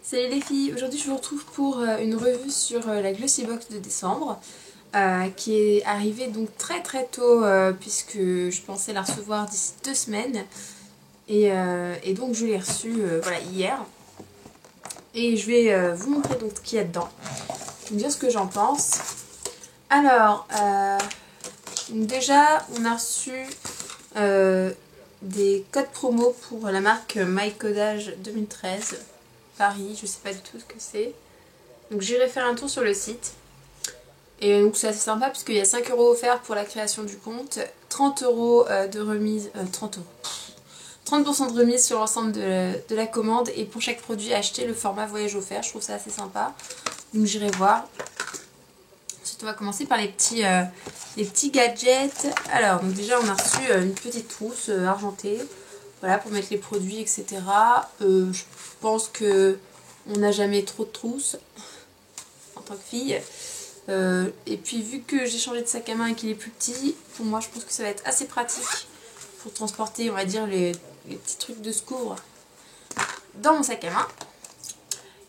Salut les filles, aujourd'hui je vous retrouve pour une revue sur la Glossybox de décembre qui est arrivée donc très tôt puisque je pensais la recevoir d'ici 2 semaines et donc je l'ai reçue voilà, hier et je vais vous montrer donc ce qu'il y a dedans, vous dire ce que j'en pense. Alors déjà on a reçu des codes promo pour la marque MyCodage 2013 Paris, je sais pas du tout ce que c'est. Donc j'irai faire un tour sur le site. Et donc c'est assez sympa puisqu'il y a 5 € offerts pour la création du compte, 30 € de remise, 30 30% de remise sur l'ensemble de la commande et pour chaque produit acheté le format voyage offert, je trouve ça assez sympa. Donc j'irai voir. Ensuite on va commencer par les petits gadgets. Alors donc déjà on a reçu une petite trousse argentée, voilà, pour mettre les produits etc. Je pense que on n'a jamais trop de trousses en tant que fille. Et puis vu que j'ai changé de sac à main et qu'il est plus petit, pour moi je pense que ça va être assez pratique pour transporter on va dire les petits trucs de secours dans mon sac à main.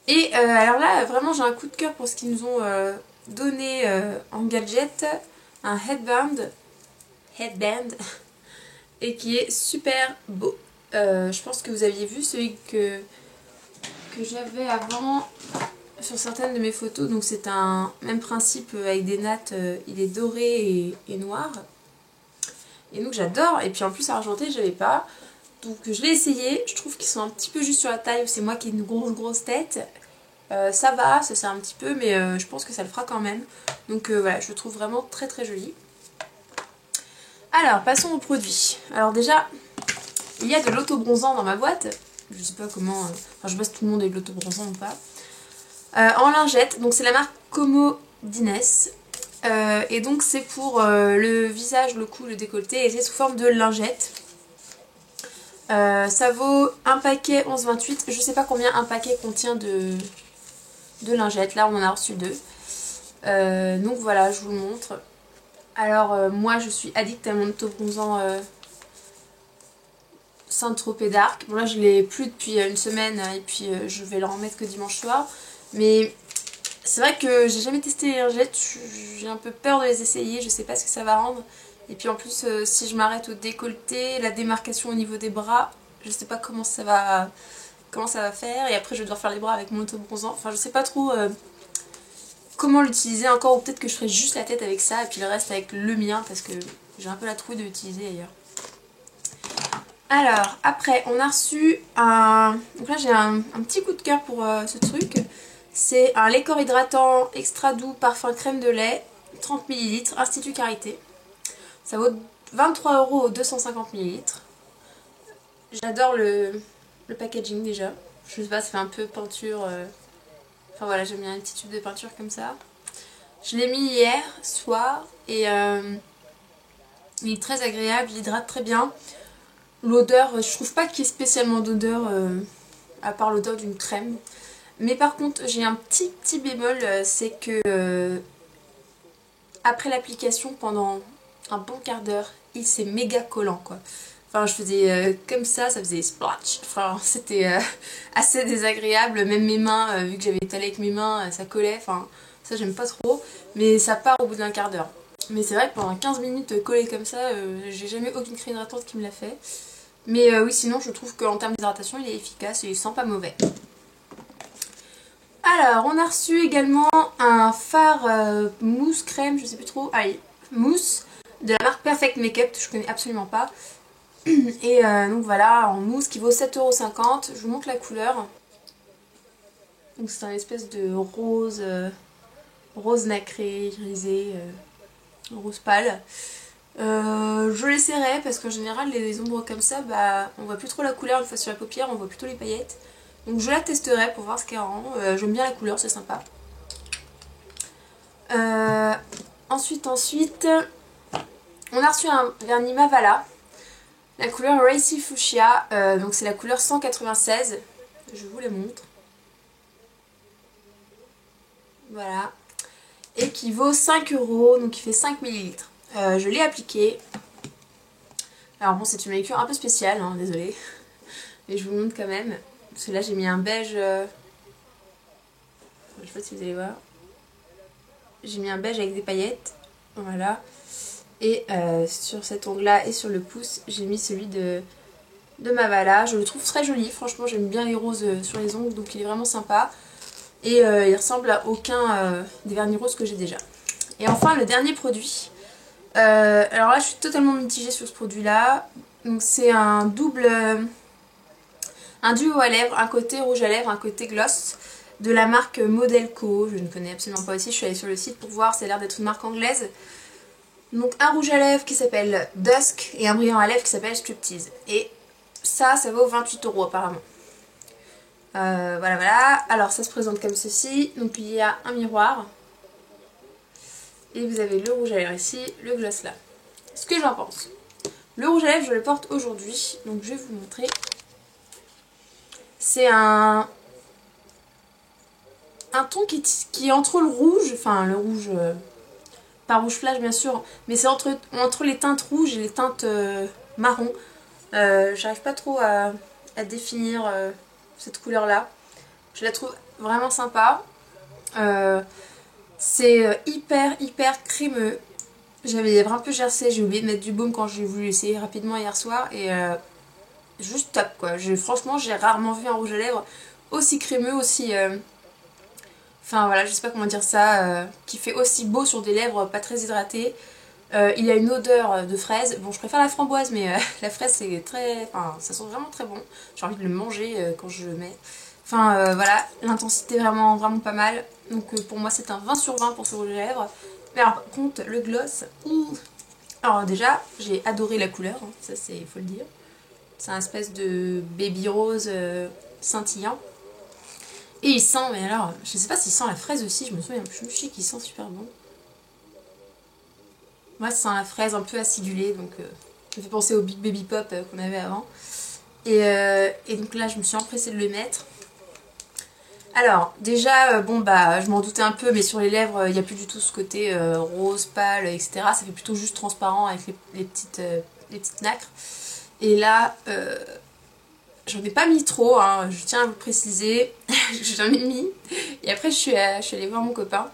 Et alors là vraiment j'ai un coup de cœur pour ce qu'ils nous ont donné en gadget, un headband et qui est super beau. Je pense que vous aviez vu celui que j'avais avant sur certaines de mes photos, donc c'est un même principe avec des nattes, il est doré et noir. Et donc j'adore, et puis en plus argenté j'avais pas. Donc je l'ai essayé, je trouve qu'ils sont un petit peu juste sur la taille, c'est moi qui ai une grosse tête. Ça va, ça c'est un petit peu, mais je pense que ça le fera quand même. Donc voilà, je le trouve vraiment très joli. Alors passons aux produits. Alors déjà, il y a de l'auto-bronzant dans ma boîte. Je sais pas comment, enfin je sais pas si tout le monde a de l'auto-bronzant ou pas. En lingette, donc c'est la marque Comodines. Et donc c'est pour le visage, le cou, le décolleté, et c'est sous forme de lingette. Ça vaut un paquet 11,28. Je sais pas combien un paquet contient de lingettes. Là on en a reçu 2. Donc voilà, je vous le montre. Alors moi je suis addict à mon auto-bronzant Saint-Tropez Dark. Bon là je l'ai plus depuis une semaine et puis je vais le remettre que dimanche soir. Mais c'est vrai que j'ai jamais testé les lingettes, j'ai un peu peur de les essayer, je sais pas ce que ça va rendre. Et puis en plus si je m'arrête au décolleté, la démarcation au niveau des bras, je sais pas comment ça va faire. Et après je vais devoir faire les bras avec mon auto-bronzant. Enfin je sais pas trop comment l'utiliser encore, ou peut-être que je ferai juste la tête avec ça et puis le reste avec le mien parce que j'ai un peu la trouille de l'utiliser ailleurs. Alors après on a reçu un... Donc là j'ai un petit coup de cœur pour ce truc. C'est un lait corps hydratant extra doux parfum crème de lait 30 ml Institut Carité. Ça vaut 23 € aux 250 ml. J'adore le packaging déjà. Je sais pas, ça fait un peu peinture. Enfin voilà, j'aime bien un petit tube de peinture comme ça. Je l'ai mis hier soir et il est très agréable, il hydrate très bien. L'odeur, je trouve pas qu'il y ait spécialement d'odeur à part l'odeur d'une crème. Mais par contre j'ai un petit bémol, c'est que après l'application pendant un bon quart d'heure il s'est méga collant quoi. Enfin je faisais comme ça faisait splash. Enfin c'était assez désagréable, même mes mains, vu que j'avais étalé avec mes mains, ça collait. Enfin ça j'aime pas trop, mais ça part au bout d'un quart d'heure. Mais c'est vrai que pendant 15 minutes collé comme ça, j'ai jamais eu aucune crème hydratante qui me l'a fait. Mais oui sinon je trouve qu'en termes d'hydratation il est efficace et il sent pas mauvais. Alors, on a reçu également un fard mousse crème, je sais plus trop, allez, mousse, de la marque Perfect Makeup, que je connais absolument pas. Et donc voilà, en mousse qui vaut 7,50 €, je vous montre la couleur. Donc c'est un espèce de rose, rose nacré, grisé, rose pâle. Je l'essaierai parce qu'en général les ombres comme ça, bah, on voit plus trop la couleur une fois sur la paupière, on voit plutôt les paillettes. Donc je la testerai pour voir ce qu'elle rend. J'aime bien la couleur, c'est sympa. Ensuite, on a reçu un vernis Mavala. La couleur Racy Fuchsia. Donc c'est la couleur 196. Je vous la montre. Voilà. Et qui vaut 5 €, donc il fait 5 ml. Je l'ai appliqué. Alors bon, c'est une manucure un peu spéciale, hein, désolée. Mais je vous montre quand même. Parce que là j'ai mis un beige je sais pas si vous allez voir. J'ai mis un beige avec des paillettes. Voilà. Et sur cet ongle-là et sur le pouce, j'ai mis celui de Mavala. Je le trouve très joli. Franchement, j'aime bien les roses sur les ongles, donc il est vraiment sympa. Et il ressemble à aucun des vernis roses que j'ai déjà. Et enfin, le dernier produit. Alors là, je suis totalement mitigée sur ce produit-là. Donc c'est un double... un duo à lèvres, un côté rouge à lèvres, un côté gloss. De la marque Modelco. Je ne connais absolument pas aussi. Je suis allée sur le site pour voir. Ça a l'air d'être une marque anglaise. Donc un rouge à lèvres qui s'appelle Dusk et un brillant à lèvres qui s'appelle Striptease. Et ça vaut 28 € apparemment. Voilà. Alors ça se présente comme ceci. Donc il y a un miroir. Et vous avez le rouge à lèvres ici, le gloss là. Ce que j'en pense. Le rouge à lèvres, je le porte aujourd'hui. Donc je vais vous montrer. C'est un ton qui est entre le rouge, enfin le rouge, pas rouge flash bien sûr, mais c'est entre les teintes rouges et les teintes marron. J'arrive pas trop à définir cette couleur là. Je la trouve vraiment sympa. C'est hyper crémeux. J'avais un peu gercé, j'ai oublié de mettre du baume quand j'ai voulu l'essayer rapidement hier soir et juste top quoi. Franchement j'ai rarement vu un rouge à lèvres aussi crémeux, aussi... Enfin voilà, je sais pas comment dire ça, qui fait aussi beau sur des lèvres pas très hydratées. Il a une odeur de fraise. Bon, je préfère la framboise, mais la fraise c'est très... Enfin, ça sent vraiment très bon. J'ai envie de le manger quand je le mets. Enfin voilà, l'intensité vraiment pas mal. Donc pour moi c'est un 20 sur 20 pour ce rouge à lèvres. Mais alors par contre, le gloss... Alors déjà, j'ai adoré la couleur, hein, ça c'est, faut le dire. C'est un espèce de baby rose scintillant. Et il sent, mais alors, je sais pas s'il sent la fraise aussi, je me souviens plus, je sais qu'il sent super bon. Moi, ça sent la fraise un peu acidulée, donc ça me fait penser au Big Baby Pop qu'on avait avant. Et donc là, je me suis empressée de le mettre. Alors, déjà, bon bah, je m'en doutais un peu, mais sur les lèvres, il n'y a plus du tout ce côté rose, pâle, etc. Ça fait plutôt juste transparent avec les petites nacres. Et là... j'en ai pas mis trop, hein, je tiens à vous préciser, j'en ai mis. Et après je suis allée voir mon copain.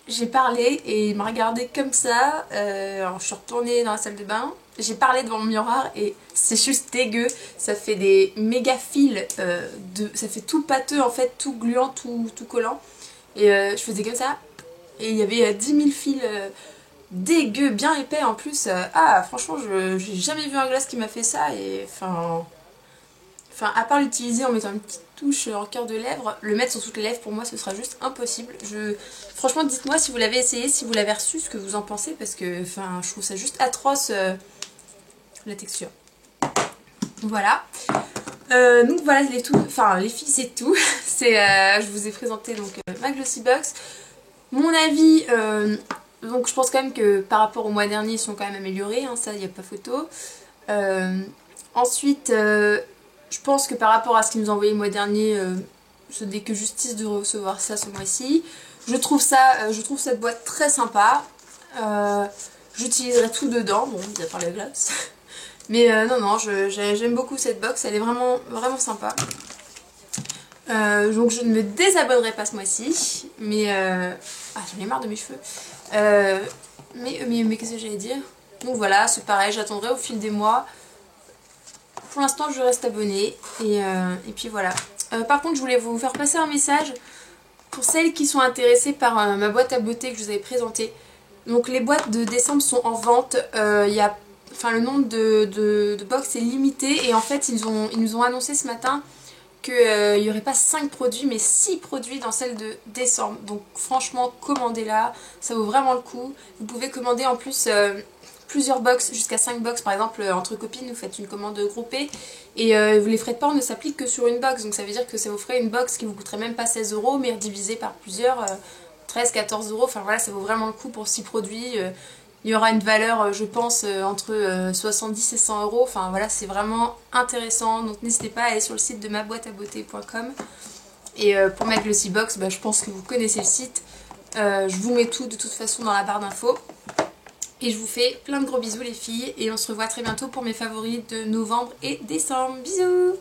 J'ai parlé et il m'a regardé comme ça. Alors je suis retournée dans la salle de bain. J'ai parlé devant le miroir et c'est juste dégueu. Ça fait des méga fils, ça fait tout pâteux en fait, tout gluant, tout collant. Et je faisais comme ça. Et il y avait 10 000 fils dégueux, bien épais en plus. Ah franchement, j'ai jamais vu un glace qui m'a fait ça. Et enfin, à part l'utiliser en mettant une petite touche en cœur de lèvres, le mettre sur toutes les lèvres pour moi ce sera juste impossible. Franchement dites-moi si vous l'avez essayé, si vous l'avez reçu, ce que vous en pensez, parce que enfin, je trouve ça juste atroce la texture. Voilà. Donc voilà les filles c'est tout. Je vous ai présenté donc ma Glossy Box. Mon avis, donc je pense quand même que par rapport au mois dernier ils sont quand même améliorés, hein, ça il n'y a pas photo. Ensuite... je pense que par rapport à ce qu'ils nous ont envoyé le mois dernier, ce n'est que justice de recevoir ça ce mois-ci. Je trouve cette boîte très sympa. J'utiliserai tout dedans, bon, à part la glace. Mais non, j'aime beaucoup cette box, elle est vraiment sympa. Donc je ne me désabonnerai pas ce mois-ci. Mais... ah, j'en ai marre de mes cheveux. Mais qu'est-ce que j'allais dire? Donc voilà, c'est pareil, j'attendrai au fil des mois. Pour l'instant je reste abonnée et puis voilà. Par contre je voulais vous faire passer un message pour celles qui sont intéressées par ma boîte à beauté que je vous avais présentée. Donc les boîtes de décembre sont en vente, le nombre de box est limité et en fait ils nous ont annoncé ce matin qu'il n'y aurait pas 5 produits mais 6 produits dans celle de décembre. Donc franchement commandez-la, ça vaut vraiment le coup. Vous pouvez commander en plus... plusieurs box, jusqu'à 5 box par exemple entre copines, vous faites une commande groupée et les frais de port ne s'appliquent que sur une box, donc ça veut dire que ça vous ferait une box qui vous coûterait même pas 16 € mais divisé par plusieurs, 13-14 €, enfin voilà, ça vaut vraiment le coup pour 6 produits. Il y aura une valeur je pense entre 70 et 100 €, enfin voilà, c'est vraiment intéressant, donc n'hésitez pas à aller sur le site de maboîteabeauté.com. Et pour ma Glossy Box, je pense que vous connaissez le site, je vous mets tout de toute façon dans la barre d'infos. Et je vous fais plein de gros bisous les filles et on se revoit très bientôt pour mes favoris de novembre et décembre. Bisous!